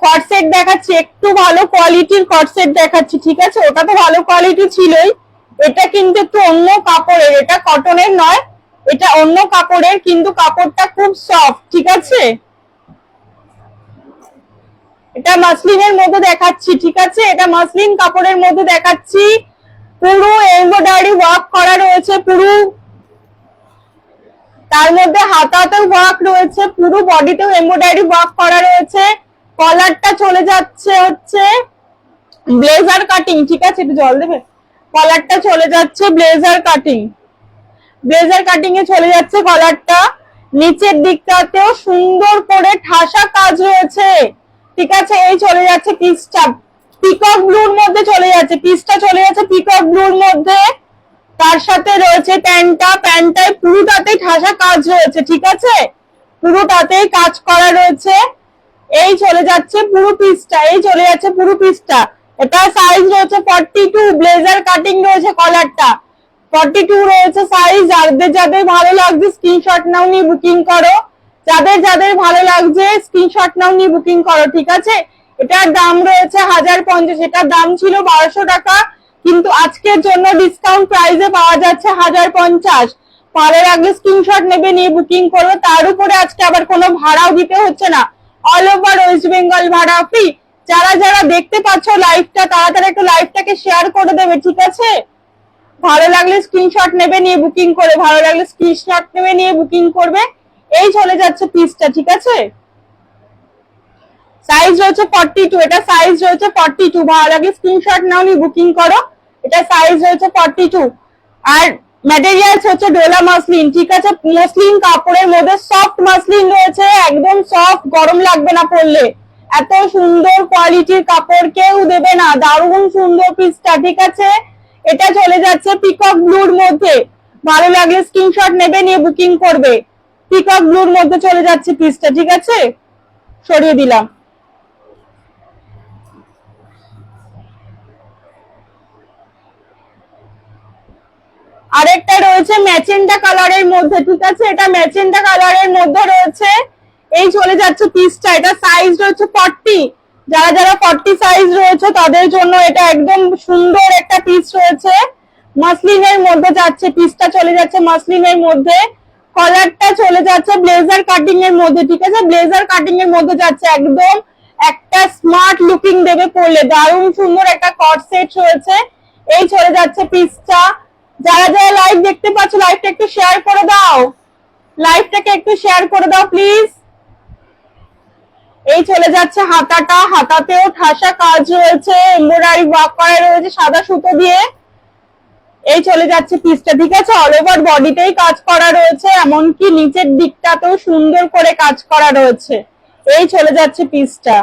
কটসেট দেখাচ্ছি, একটু ভালো কোয়ালিটির কটসেট দেখাচ্ছি, ঠিক আছে। ওটা তো ভালো কোয়ালিটি ছিলই, এটা কিন্তু একটু অন্য কাপড়ের, এটা কটনের নয়, এটা অন্য কাপড়ের, কিন্তু কাপড়টা খুব সফট, ঠিক আছে। এটা মাসলিনের মধ্যে দেখাচ্ছি, ঠিক আছে। এটা মাসলিন কাপড়ের মধ্যে দেখাচ্ছি। পুরো এমব্রয়ডারি ওয়ার্ক করা রয়েছে, পুরো তার মধ্যে হাতাতেও ওয়ার্ক রয়েছে, পুরো বডিতেও এমব্রয়ডারি ওয়ার্ক করা রয়েছে। কলারটা চলে যাচ্ছে হচ্ছে ব্লেজার কাটিং, ঠিক আছে। একটু জল দেবে। কলারটা চলে যাচ্ছে ব্লেজার কাটিং, ব্লেজার কাটিং এ চলে যাচ্ছে কলারটা। নিচের দিকটাতেও সুন্দর করে ঠাসা কাজ রয়েছে, ঠিক আছে। এই চলে যাচ্ছে পিসটা, পিকক ব্লুর মধ্যে চলে যাচ্ছে পিসটা, চলে যাচ্ছে পিকক ব্লুর মধ্যে। তার সাথে রয়েছে প্যান্টটায় পুরোটাতেই ঠাসা কাজ রয়েছে, ঠিক আছে। পুরোটাতেই কাজ করা রয়েছে। এই চলে যাচ্ছে পুরো পিসটা, এই চলে যাচ্ছে পুরো পিসটা। এটা সাইজ রয়েছে 42, ব্লেজার কাটিং রয়েছে কলারটা, 42 রয়েছে সাইজ। যাদের যাদের ভালো লাগছে স্ক্রিনশট নাও, নিয়ে বুকিং করো। যাদের যাদের ভালো লাগছে স্ক্রিনশট নাও, নিয়ে বুকিং করো, ঠিক আছে। এটার দাম রয়েছে 1050, এটার দাম ছিল 1200 টাকা, কিন্তু আজকের জন্য ডিসকাউন্ট প্রাইসে পাওয়া যাচ্ছে 1050। ভালো লাগলে স্ক্রিনশট নেবে, নিয়ে বুকিং করবে। তার উপরে আজকে আবার কোনো ভাড়াও দিতে হচ্ছে না, অল ওভার ওয়েস্ট বেঙ্গল ভাড়া ফ্রি। যারা যারা দেখতে পাচ্ছ লাইভটা, তারা একটু লাইভটাকে শেয়ার করে দেবে, ঠিক আছে। ভালো লাগলে স্ক্রিনশট নেবে, নিয়ে বুকিং করে, ভালো লাগলে স্ক্রিনশট নেবে, নিয়ে বুকিং করবে। এই চলে যাচ্ছে পিসটা, ঠিক আছে। সাইজ রয়েছে 42, এটা সাইজ রয়েছে 42। ভালো লাগলে স্ক্রিনশট নাও, নিয়ে বুকিং করো। এটা সাইজ রয়েছে 42। আর ম্যাটেরিয়ালস হচ্ছে ডোলা মাসলিন, ঠিক আছে। মসলিন কাপড়ের মধ্যে সফট মাসলিন রয়েছে, একদম সফট, গরম লাগবে না পরলে। এত সুন্দর কোয়ালিটির কাপড় কেউ দেবে না, দারুণ সুন্দর পিসটা, ঠিক আছে। এটা চলে যাচ্ছে পিকক ব্লুর মধ্যে, ভালো লাগলে স্ক্রিনশট নেবে, নিয়ে বুকিং করবে। পিকক ব্লুর মধ্যে চলে যাচ্ছে পিসটা, ঠিক আছে। সরিয়ে দিলাম। আরেকটা রয়েছে ম্যাজেন্টা কালারের মধ্যে, ঠিক আছে। এটা ম্যাজেন্টা কালারের মধ্যে রয়েছে। এই চলে যাচ্ছে পিসটা, এটা সাইজ রয়েছে 40। যারা যারা 40 সাইজ রয়েছে তাদের জন্য এটা একদম সুন্দর একটা পিস রয়েছে। মাসলিনের মধ্যে যাচ্ছে পিসটা, চলে যাচ্ছে মাসলিনের মধ্যে। কলারটা চলে যাচ্ছে ব্লেজার কাটিং এর মধ্যে, ঠিক আছে। ব্লেজার কাটিং এর মধ্যে যাচ্ছে, একদম একটা স্মার্ট লুকিং দেবে পরলে। দারুণ সুন্দর একটা কট সেট রয়েছে। এই চলে যাচ্ছে পিসটা। যারা যারা লাইভ দেখতে পাচ্ছ লাইভটা একটু শেয়ার করে দাও, লাইভটাকে একটু শেয়ার করে দাও প্লিজ। এই চলে যাচ্ছে হাতাটা, হাতাতেও ঠাসা কাজ রয়েছে, এমব্রয়ডারি ওয়ার্ক করা রয়েছে সাদা সুতো দিয়ে। এই চলে যাচ্ছে পিসটা, ঠিক আছে। অল ওভার বডিতেই কাজ করা রয়েছে, এমনকি নিচের দিকটাতেও সুন্দর করে কাজ করা রয়েছে। এই চলে যাচ্ছে পিসটা।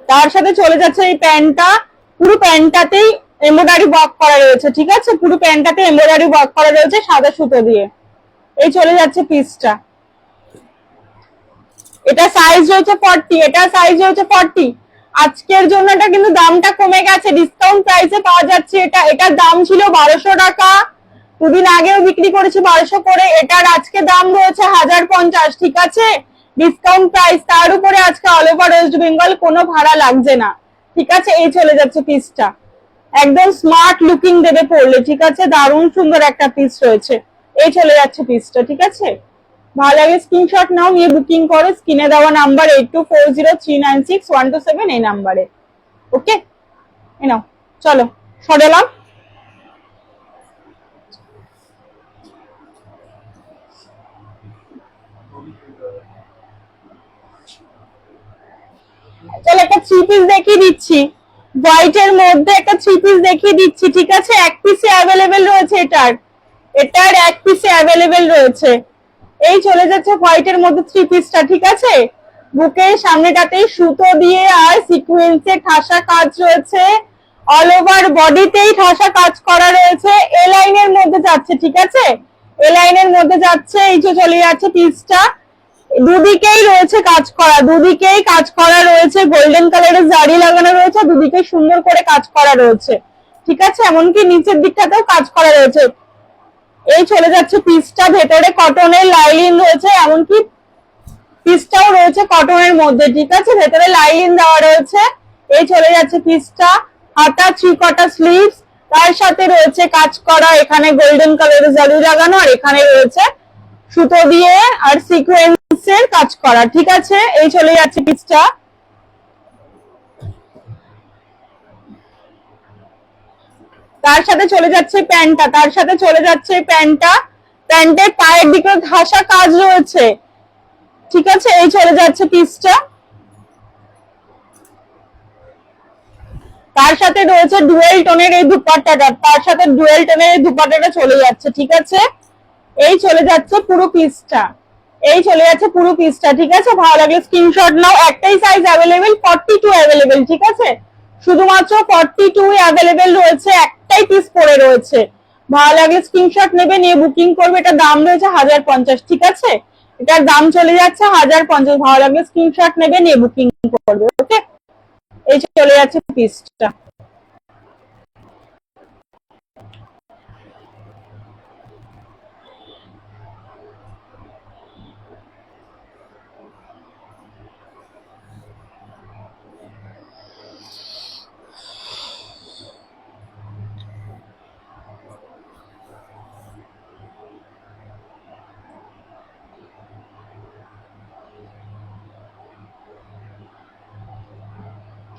তার সাথে চলে যাচ্ছে এই প্যান্টটা, পুরো প্যান্টটাতেই এমব্রয়ডারি ওয়ার্ক করা রয়েছে, ঠিক আছে। পুরো প্যান্টটাতে এমব্রয়ডারি ওয়ার্ক করা রয়েছে সাদা সুতো দিয়ে। এই চলে যাচ্ছে পিসটা। এটা সাইজ রয়েছে 40, এটা সাইজ রয়েছে 40। আজকের জন্য এটা কিন্তু দামটা কমে গেছে, ডিসকাউন্ট প্রাইসে পাওয়া যাচ্ছে এটা। এটার দাম ছিল 1200 টাকা, দুদিন আগেও বিক্রি করেছি 1200 করে। এটার আজকে দাম রয়েছে 1050, ঠিক আছে, ডিসকাউন্ট প্রাইস। তার উপরে আজকে অল ওভার ওয়েস্ট বেঙ্গল কোনো ভাড়া লাগছে না, ঠিক আছে। এই চলে যাচ্ছে পিসটা, একদম স্মার্ট লুকিং দেবে পরলে, ঠিক আছে। দারুণ সুন্দর একটা পিস রয়েছে। এই চলে যাচ্ছে পিসটা, ঠিক আছে। ভালো লাগে স্ক্রিনশট নাও, নিয়ে বুকিং করো। স্ক্রিনে দেওয়া নাম্বার 8240396127 এই নাম্বারে। ওকে, এই নাও, চলো সরালাম। চলো একটা 3 পিস দেখিয়ে দিচ্ছি, হোয়াইট এর মধ্যে একটা 3 পিস দেখিয়ে দিচ্ছি, ঠিক আছে। এক পিসে অ্যাভেলেবেল রয়েছে, এটার এক পিসে অ্যাভেলেবেল রয়েছে। এই চলে যাচ্ছে হোয়াইট এর মধ্যে 3 পিসটা, ঠিক আছে। বুকের সামনেটাতেই সুতো দিয়ে আর সিকোয়েন্সে ঠাসা কাজ রয়েছে, অল ওভার বডিতেই ঠাসা কাজ করা রয়েছে। এ লাইনের মধ্যে যাচ্ছে, ঠিক আছে, এ লাইনের মধ্যে যাচ্ছে। এই যে চলে যাচ্ছে পিসটা, দুদিকেই রয়েছে কাজ করা, দুদিকেই কাজ করা রয়েছে, গোল্ডেন কালারের জারি লাগানো রয়েছে, দুদিকে সুন্দর করে কাজ করা রয়েছে, ঠিক আছে। এমনকি নিচের দিকটাতেও কাজ করা রয়েছে। এই চলে যাচ্ছে পিসটা, ভেতরে কটনের লাইলিন রয়েছে, এমনকি পিসটাও রয়েছে কটনের মধ্যে, ঠিক আছে, ভেতরে লাইলিন দেওয়া রয়েছে। এই চলে যাচ্ছে পিসটা, হাতা 3 কোয়ার্টার স্লিভস, তার সাথে রয়েছে কাজ করা, এখানে গোল্ডেন কালারের জারি লাগানো, আর এখানে রয়েছে সুতো দিয়ে আর সিকোয়েন্সের কাজ করা, ঠিক আছে। এই চলে যাচ্ছে পিসটা। তার সাথে চলে যাচ্ছে প্যান্টটা, তার সাথে চলে যাচ্ছে প্যান্টটা, প্যান্টের পায়ের দিকে ঘাসা কাজ রয়েছে, ঠিক আছে। এই চলে যাচ্ছে পিসটা। তার সাথে রয়েছে ডুয়েল টোনের এই দুপাট্টাটা, তার সাথে ডুয়েল টোনের এই দুপাট্টাটা চলে যাচ্ছে, ঠিক আছে। এই চলে যাচ্ছে পুরো পিসটা, এই চলে যাচ্ছে পুরো পিসটা, ঠিক আছে। ভালো লাগলে স্ক্রিনশট নাও। একটাই সাইজ অ্যাভেলেবেল, 42 অ্যাভেলেবেল, ঠিক আছে। শুধুমাত্র 42 অ্যাভেলেবেল রয়েছে, একটাই পিস পড়ে রয়েছে। ভালো লাগলে স্ক্রিনশট নেবে, নিয়ে বুকিং করবে। এটার দাম রয়েছে 1050, ঠিক আছে। এটার দাম চলে যাচ্ছে 1050। ভালো লাগলে স্ক্রিনশট নেবে, নিয়ে বুকিং করবে। ওকে, এই চলে যাচ্ছে পিসটা।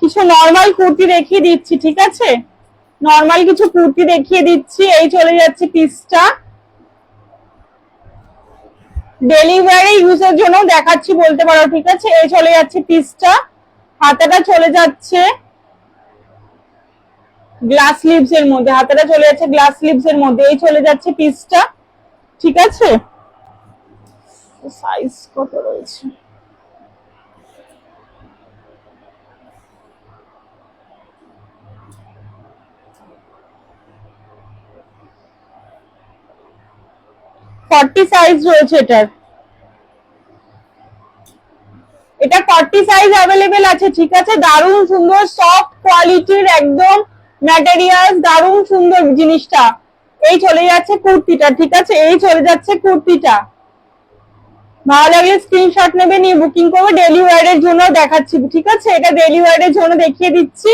কিছু নর্মাল কুর্তি দেখিয়ে দিচ্ছি, ঠিক আছে। নর্মাল কিছু কুর্তি দেখিয়ে দিচ্ছি। এই চলে যাচ্ছে পিসটা, ডেলি ওয়্যারে ইউজের জন্য দেখাচ্ছি বলতে পারো, ঠিক আছে। এই চলে যাচ্ছে পিসটা, হাতাটা চলে যাচ্ছে গ্লাস স্লিভস এর মধ্যে, হাতাটা চলে যাচ্ছে গ্লাস স্লিভস এর মধ্যে। এই চলে যাচ্ছে পিসটা, ঠিক আছে। সাইজ কত রয়েছে, ফর্টি সাইজ রয়েছে এটার, এটা 40 সাইজ অ্যাভেলেবেল আছে, ঠিক আছে। দারুণ সুন্দর সফট কোয়ালিটির একদম ম্যাটেরিয়ালস, দারুণ সুন্দর জিনিসটা। এই চলে যাচ্ছে কুর্তিটা, ঠিক আছে। এই চলে যাচ্ছে কুর্তিটা। ভালো লাগলে স্ক্রিনশট নেবে, নিয়ে বুকিং করবে। ডেলি ওয়্যারের জন্য দেখাচ্ছি, ঠিক আছে। এটা ডেলি ওয়্যারের জন্য দেখিয়ে দিচ্ছি।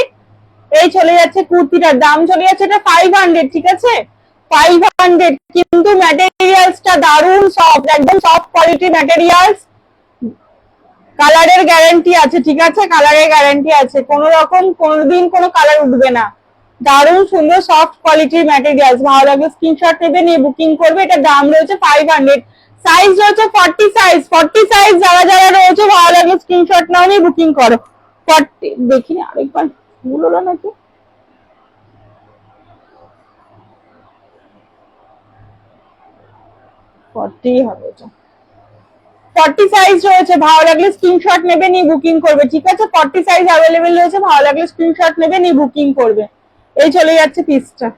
এই চলে যাচ্ছে কুর্তিটার দাম চলে যাচ্ছে এটা 500, ঠিক আছে। 500, কিন্তু ম্যাটেরিয়ালসটা দারুণ সফট, একদম সফট কোয়ালিটির ম্যাটেরিয়ালস। কালারের গ্যারান্টি আছে, ঠিক আছে, কালারের গ্যারান্টি আছে, কোন রকম কোনদিন কোনো কালার উঠবে না। দারুণ সুন্দর সফট কোয়ালিটির ম্যাটেরিয়ালস। ভালো লাগলে স্ক্রিনশট নেবে, নিয়ে বুকিং করবে। এটা দাম রয়েছে 500। সাইজ রয়েছে 40 সাইজ যারা যারা রয়েছে ভালো লাগলে স্ক্রিনশট নাও নিয়ে বুকিং করো। 40 দেখি আরেকবার ভুল হলো নাকি, 40 হবে এটা। 40 সাইজ রয়েছে, ভালো লাগলে স্ক্রিনশট নেবে নিয়ে বুকিং করবে, ঠিক আছে? 40 সাইজ অ্যাভেলেবেল রয়েছে, ভালো লাগলে স্ক্রিনশট নেবে নিয়ে বুকিং করবে। এই চলে যাচ্ছে পিসটা।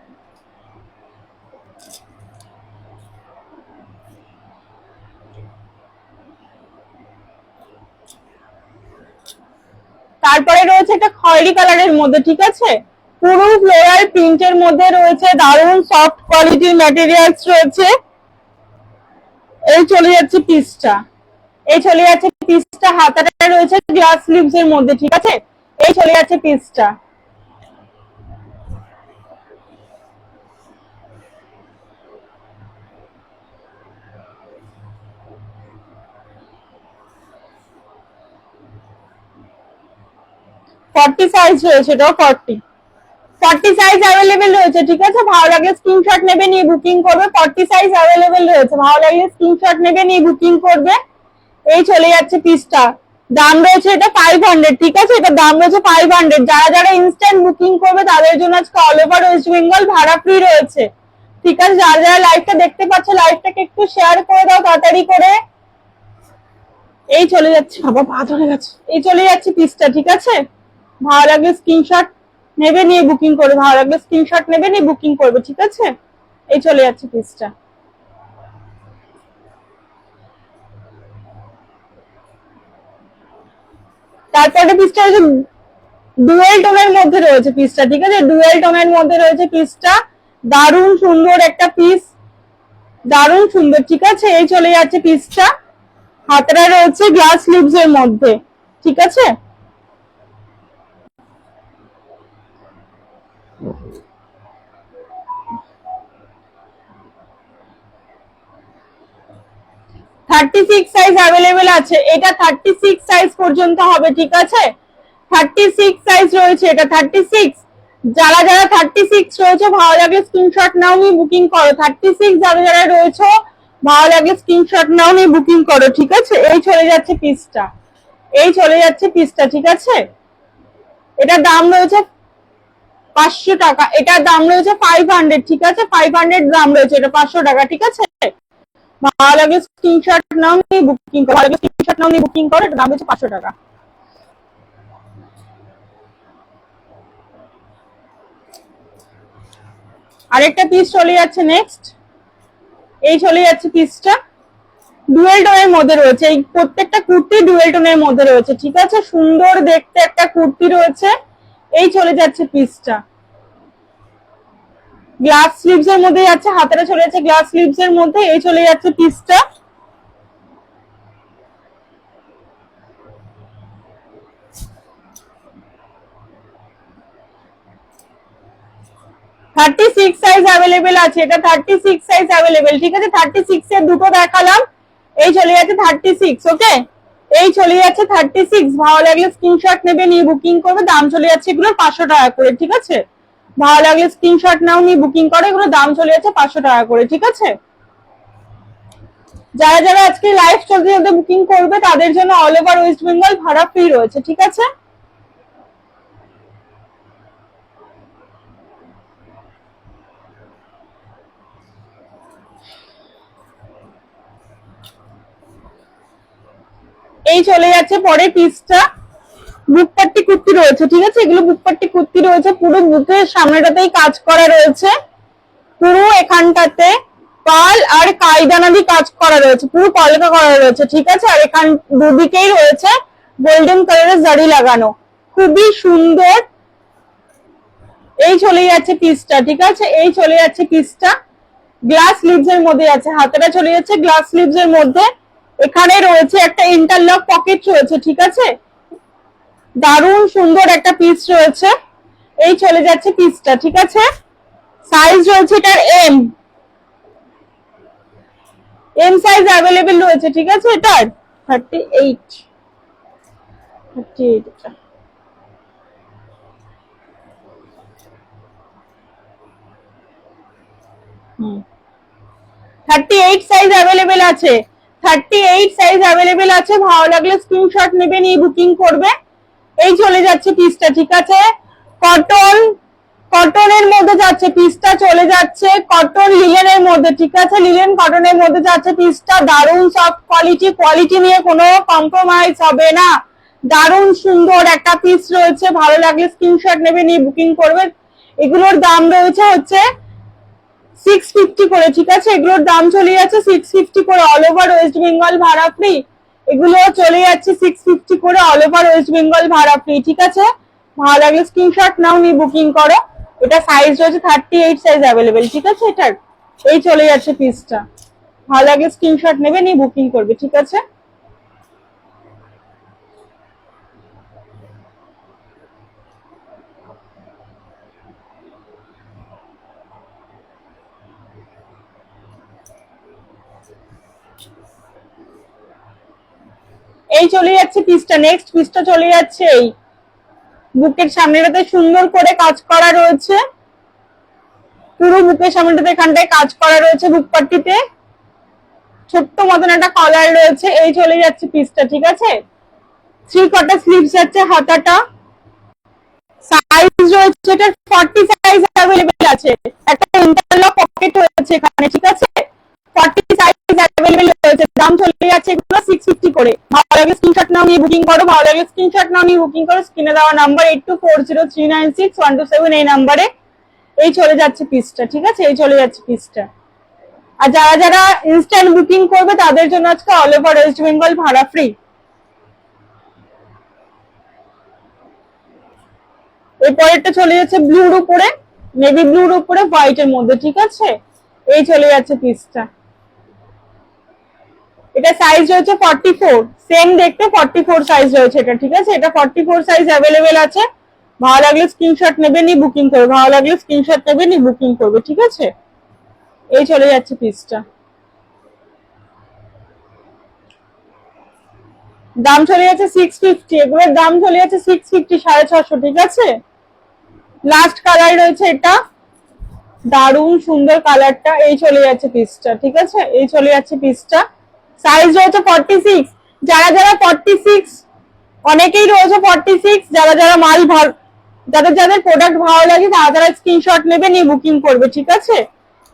তারপরে রয়েছে একটা খয়েরি কালারের মধ্যে, ঠিক আছে? পুরো ফ্লোরাল প্রিন্টের মধ্যে রয়েছে, দারুণ সফট কোয়ালিটির ম্যাটেরিয়ালস রয়েছে। এই চলে যাচ্ছে পিসটা। এই চলে যাচ্ছে পিসটা, হাতাটা রয়েছে গ্লাস স্লিভস এর মধ্যে, ঠিক আছে? এই চলে যাচ্ছে পিসটা। ফর্টি সাইজ রয়েছে, এটাও 40 সাইজ অ্যাভেলেবেল রয়েছে, ঠিক আছে? ভালো লাগলে স্ক্রিনশট নেবে নিয়ে বুকিং করবে। 40 সাইজ অ্যাভেলেবেল রয়েছে, ভালো লাগলে স্ক্রিনশট নেবে নিয়ে বুকিং করবে। এই চলে যাচ্ছে পিসটা। দাম রয়েছে এটা 500, ঠিক আছে? এটা দাম রয়েছে 500। যারা যারা ইনস্ট্যান্ট বুকিং করবে তাদের জন্য আজকে অল ওভার ওয়েস্ট বেঙ্গল ভাড়া ফ্রি রয়েছে, ঠিক আছে? যারা যারা লাইভটা দেখতে পাচ্ছ লাইভটাকে একটু শেয়ার করে দাও তাড়াতাড়ি করে। এই চলে যাচ্ছে, বাবা পা ধরে গেছে। এই চলে যাচ্ছে পিসটা, ঠিক আছে? ভালো লাগলে স্ক্রিনশট নেবে নিয়ে বুকিং করবে, ভালো লাগলে স্ক্রিনশট নেবে নিয়ে বুকিং করবে, ঠিক আছে? এই চলে যাচ্ছে পিসটা। তারপরে পিসটা হচ্ছে ডুয়েল টোনের মধ্যে রয়েছে পিসটা, ঠিক আছে? ডুয়েল টোনের মধ্যে রয়েছে পিসটা, দারুণ সুন্দর একটা পিস, দারুণ সুন্দর, ঠিক আছে? এই চলে যাচ্ছে পিসটা। হাতটা রয়েছে গ্লাস স্লিভস এর মধ্যে, ঠিক আছে? থার্টি সিক্স সাইজ অ্যাভেলেবেল আছে, এটা 36 সাইজ পর্যন্ত হবে, ঠিক আছে? 36 সাইজ রয়েছে, এটা 36। যারা যারা 36 রয়েছে ভালো লাগলে স্ক্রিনশট নাও নিয়ে বুকিং করো। 36 যারা যারা রয়েছে ভালো লাগলে স্ক্রিনশট নাও নিয়ে বুকিং করো, ঠিক আছে? এই চলে যাচ্ছে পিসটা। এই চলে যাচ্ছে পিসটা, ঠিক আছে? এটার দাম রয়েছে 500 টাকা, এটার দাম রয়েছে 500, ঠিক আছে? 500 দাম রয়েছে, এটা 500 টাকা, ঠিক আছে? ভালো লাগলে স্ক্রিনশট নাও নিয়ে বুকিং করো, ভালো লাগলে স্ক্রিনশট নাও নিয়ে বুকিং করো, এটা দাম হচ্ছে 500 টাকা। আরেকটা পিস চলে যাচ্ছে নেক্সট। এই চলে যাচ্ছে পিসটা, ডুয়েল টোনের মধ্যে রয়েছে। এই প্রত্যেকটা কুর্তি ডুয়েল টোনের মধ্যে রয়েছে, ঠিক আছে? সুন্দর দেখতে একটা কুর্তি রয়েছে। এই চলে যাচ্ছে পিসটা, গ্লাস স্লিভস এর মধ্যে যাচ্ছে, হাতাটা চলে যাচ্ছে গ্লাস স্লিভস এর মধ্যে। এই চলে যাচ্ছে পিসটা। থার্টি সিক্স সাইজ অ্যাভেলেবেল আছে, এটা 36 সাইজ অ্যাভেলেবেল, ঠিক আছে? 36 এর দুটো দেখালাম। এই চলে যাচ্ছে 36, ওকে? এই চলে যাচ্ছে 36। ভালো লাগলে স্ক্রিনশট নেবে নিয়ে বুকিং করবে, দাম চলে যাচ্ছে এগুলো 500 টাকা করে, ঠিক আছে? ভালো লাগলে স্ক্রিনশট নাও নিয়ে বুকিং করে, এগুলো দাম চলে যাচ্ছে 500 টাকা করে, ঠিক আছে? যারা যারা আজকে লাইভ চলতে চলতে বুকিং করবে তাদের জন্য অল ওভার ওয়েস্ট বেঙ্গল ভাড়া ফ্রি রয়েছে, ঠিক আছে? এই চলে যাচ্ছে পরে পিসটা। বুক পাট্টি কুর্তি রয়েছে, ঠিক আছে? এগুলো বুক পাট্টি কুর্তি রয়েছে, পুরো বুকের সামনেটাতেই কাজ করা রয়েছে, পুরো এখানটাতে পাল আর কায়দানা দিয়ে কাজ করা রয়েছে, পুরো কলকা করা রয়েছে, ঠিক আছে? আর এখান দুদিকেই রয়েছে গোল্ডেন কালারের জারি লাগানো, খুবই সুন্দর। এই চলে যাচ্ছে পিসটা, ঠিক আছে? এই চলে যাচ্ছে পিসটা, গ্লাস স্লিভস এর মধ্যে আছে, হাতাটা চলে যাচ্ছে গ্লাস স্লিভস এর মধ্যে। এখানে রয়েছে একটা ইন্টারলক পকেট রয়েছে, ঠিক আছে? দারুণ সুন্দর একটা পিস রয়েছে। এই চলে যাচ্ছে পিসটা, ঠিক আছে? সাইজ রয়েছে এটার এম সাইজ অ্যাভেলেবেল রয়েছে, ঠিক আছে? এটার 38, 38 এটা। হুম, 38 সাইজ অ্যাভেলেবেল আছে। 38 সাইজ অ্যাভেলেবেল আছে, ভালো লাগলে স্ক্রিনশট নেবে, নিয়ে বুকিং করবে। এই চলে যাচ্ছে পিসটা, ঠিক আছে। কটন, কটনের মধ্যে যাচ্ছে পিসটা, চলে যাচ্ছে কটন লিলেনের মধ্যে, ঠিক আছে। লিলেন কটনের মধ্যে যাচ্ছে পিসটা, দারুন সফট কোয়ালিটি, কোয়ালিটি নিয়ে কোনো কম্প্রোমাইজ হবে না। দারুন সুন্দর একটা পিস রয়েছে, ভালো লাগলে স্ক্রিনশট নেবে, নিয়ে বুকিং করবে। এগুলোর দাম রয়েছে হচ্ছে 650 করে, ঠিক আছে। এগুলোর দাম চলে যাচ্ছে 650 করে, অল ওভার ওয়েস্ট বেঙ্গল ভাড়া ফ্রি। এগুলো চলে যাচ্ছে 650 করে, অল ওভার ওয়েস্ট বেঙ্গল ভাড়া ফ্রি, ঠিক আছে। ভালো লাগলে স্ক্রিনশট নাও, নিয়ে বুকিং করো। এটা সাইজ রয়েছে 38 সাইজ অ্যাভেলেবেল, ঠিক আছে। এটার এই চলে যাচ্ছে পিসটা, ভালো লাগলে স্ক্রিনশট নেবে, নিয়ে বুকিং করবে, ঠিক আছে। এই চলে যাচ্ছে পিসটা, নেক্সট পিসটা চলে যাচ্ছে এই বুকের সামনেটাতে সুন্দর করে কাজ করা রয়েছে, পুরো বুকের সামনেটাতে এখানটায় কাজ করা রয়েছে, বুক পাট্টিতে ছোট্ট মতন একটা কলার রয়েছে। এই চলে যাচ্ছে পিসটা, ঠিক আছে। 3/4 স্লিভস যাচ্ছে, হাতাটা সাইজ রয়েছে এটা 40 সাইজ अवेलेबल আছে, একটা ইন্টারলক পকেট রয়েছে এখানে, ঠিক আছে। 40 সাইজ अवेलेबल রয়েছে, দাম চলে যাচ্ছে এগুলো 650 করে। ভালো লাগে স্ক্রিনশট নাও, নিয়ে বুকিং করো। ভালো লাগে স্ক্রিনশট নাও, নিয়ে বুকিং করো। স্ক্রিনে দেওয়া নাম্বার 8240396127 এই নাম্বারে। এই চলে যাচ্ছে পিসটা, ঠিক আছে। এই চলে যাচ্ছে পিসটা। আর যারা যারা ইনস্ট্যান্ট বুকিং করবে তাদের জন্য আজকে অল ওভার ওয়েস্ট বেঙ্গল ভাড়া ফ্রি। এরপরেরটা চলে যাচ্ছে ব্লুর উপরে, নেভি ব্লুর উপরে হোয়াইটের মধ্যে, ঠিক আছে। এই চলে যাচ্ছে পিসটা, এটা সাইজ রয়েছে 44, সেম দেখতে 44 সাইজ রয়েছে এটা, ঠিক আছে। এটা 44 সাইজ অ্যাভেলেবেল আছে, ভালো লাগলে স্ক্রিনশট নেবে, নিয়ে বুকিং করবে। ভালো লাগলে স্ক্রিনশট নেবে, নিয়ে বুকিং করবে, ঠিক আছে। এই চলে যাচ্ছে পিসটা, দাম চলে যাচ্ছে 650, এগুলোর দাম চলে যাচ্ছে 650, 650, ঠিক আছে। লাস্ট কালার রয়েছে এটা, দারুন সুন্দর কালারটা। এই চলে যাচ্ছে পিসটা, ঠিক আছে। এই চলে যাচ্ছে পিসটা, সাইজ রয়েছে 46, যারা যারা 46, অনেকেই রয়েছে 46, যারা যারা যাদের যাদের প্রোডাক্ট ভালো লাগে তারা তারা স্ক্রিনশট নেবে, নিয়ে বুকিং করবে, ঠিক আছে।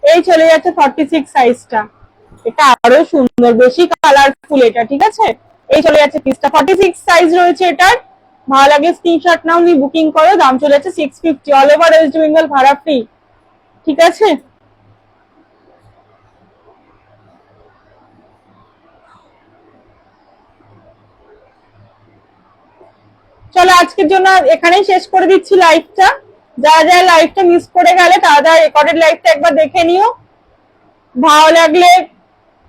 এই চলে যাচ্ছে 46 সাইজটা, এটা আরো সুন্দর, বেশি কালারফুল এটা, ঠিক আছে। এই চলে যাচ্ছে পিসটা, 46 সাইজ রয়েছে এটার, ভালো লাগে স্ক্রিনশট নাও, নিয়ে বুকিং করো। দাম চলে যাচ্ছে 650, অল ওভার ওয়েস্ট বেঙ্গল ভাড়া ফ্রি, ঠিক আছে। চলো আজকের জন্য এখানেই শেষ করে দিচ্ছি লাইভটা। যারা যারা লাইভটা মিস করে গেলে তারা তারা রেকর্ডেড লাইভটা একবার দেখে নিও। ভালো লাগলে,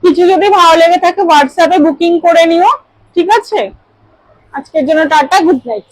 কিছু যদি ভালো লেগে থাকে হোয়াটসঅ্যাপে বুকিং করে নিও, ঠিক আছে। আজকের জন্য টাটা, গুড নাইট।